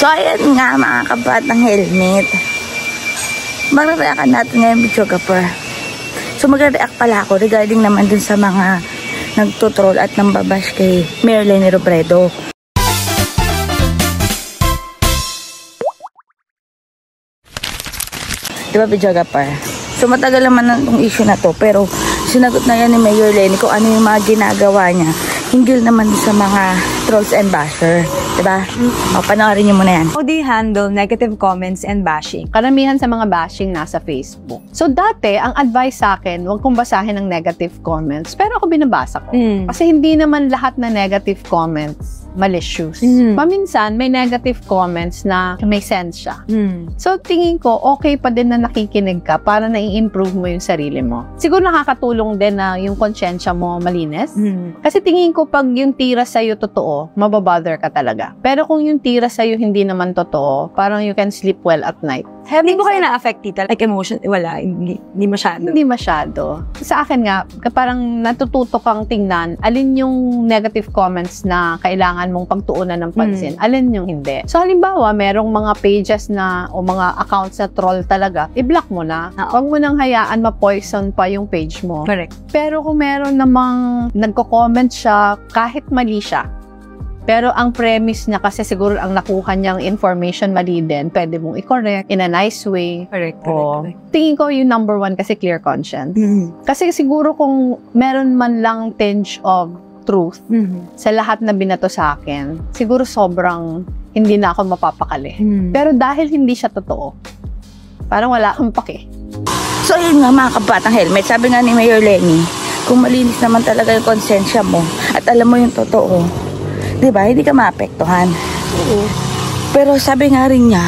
So, ayan nga mga kabatang helmet. Mag-react natin ngayon, videographer. So, mag-react pala ako regarding naman dun sa mga nagtutroll at nambabash kay Mayor Leni Robredo. Diba, videographer? So, matagal naman itong issue na to, pero sinagot na yan ni Mayor Leni kung ano yung mga ginagawa niya hinggil naman sa mga trolls and basher. Diba? O, panoorin niyo muna yan. How do you handle negative comments and bashing? Karamihan sa mga bashing nasa Facebook. So dati, ang advice sa akin, huwag kong basahin ng negative comments. Pero ako binabasa ko. Kasi hindi naman lahat na negative comments malicious. Paminsan, may negative comments na may sense siya. So, tingin ko, okay pa din na nakikinig ka para na-i-improve mo yung sarili mo. Siguro nakakatulong din na yung konsyensya mo malinis. Kasi tingin ko, pag yung tira sa'yo totoo, mababother ka talaga. Pero kung yung tira sa'yo hindi naman totoo, parang you can sleep well at night. Hindi mo kayo na-affect, tita? Like emotion, wala, hindi masyado. Hindi masyado. Sa akin nga, parang natututo kang tingnan, alin yung negative comments na kailangan mong pagtuunan ng pansin, alin yung hindi. So halimbawa, merong mga pages na o mga accounts na troll talaga, i-block mo na. Huwag mo nang hayaan ma-poison pa yung page mo. Correct. Pero kung meron namang nagko-comment siya, kahit mali siya, pero ang premise niya kasi siguro ang nakuha niyang information mali din, pwede mong i-correct in a nice way. Correct. Tingin ko yung number one kasi clear conscience. Kasi siguro kung meron man lang tinge of truth sa lahat na binato sa akin, siguro sobrang hindi na ako mapapakali. Pero dahil hindi siya totoo, parang wala akong pake. So, yun nga mga kabatang helmet. Sabi nga ni Mayor Leni, kung malinis naman talaga yung konsensya mo at alam mo yung totoo, diba, hindi ka maapektuhan. Pero sabi nga rin niya,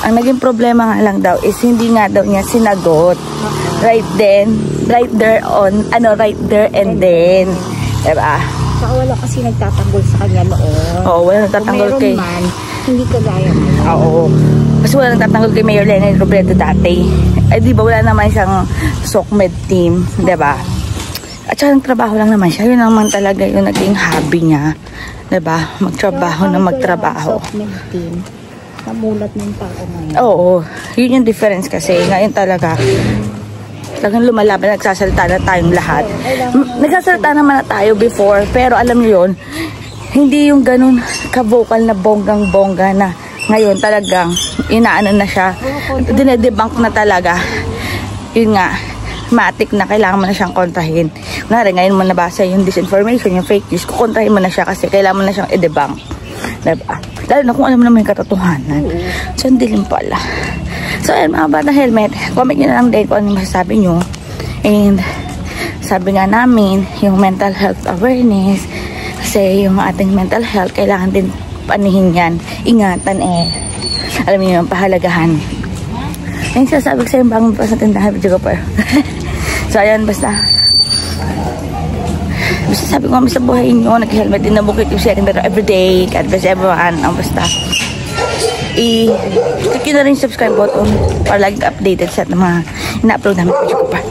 ang naging problema nga lang daw is hindi nga daw niya sinagot. Right there and then. Diba? Saka wala kasi nagtatanggol sa kanya noon. Oo, wala nagtatanggol kay... man, hindi kagaya mo. Oo. Kasi wala nagtatanggol kay Mayor Leni Robredo dati. Eh, di ba, wala naman isang SOCMED team, diba? At saka nagtrabaho lang naman siya. Yun naman talaga yung naging hobby niya. Diba? Magtrabaho na magtrabaho. Namulat ng tao ngayon. Oo. Yun yung difference kasi. Ngayon talagang lumalaban, nagsasalita na tayong lahat. Nagsasalita naman na tayo before, pero alam niyo yun, hindi yung ganun ka-vocal na bonggang-bongga na ngayon talagang inaano na siya. Dinedebunk na talaga. Yun nga. Matik na kailangan mo na siyang kontrahin. Kunwari, ngayon mo nabasa yung disinformation, yung fake news, kukontrahin mo na siya kasi kailangan mo na siyang i-debunk. Diba? Lalo na kung alam mo naman yung katotohanan. So, hindi din pala. So, ayan mga batang helmet, comment nyo na lang din kung ano masasabi nyo. And, sabi nga namin, yung mental health awareness, kasi yung ating mental health, kailangan din panihin yan. Ingatan alam niyo yung pahalagahan. Ayun, sasabi ko sa'yo yung bagong pa sa tindahan, videographer. So, ayan, basta sabi ko kami sa buhay nyo, nag-helmet din na bukit yung second everyday. God bless everyone. Ang basta, click nyo na rin yung subscribe button para lagi updated sa mga ina-upload namin, videographer.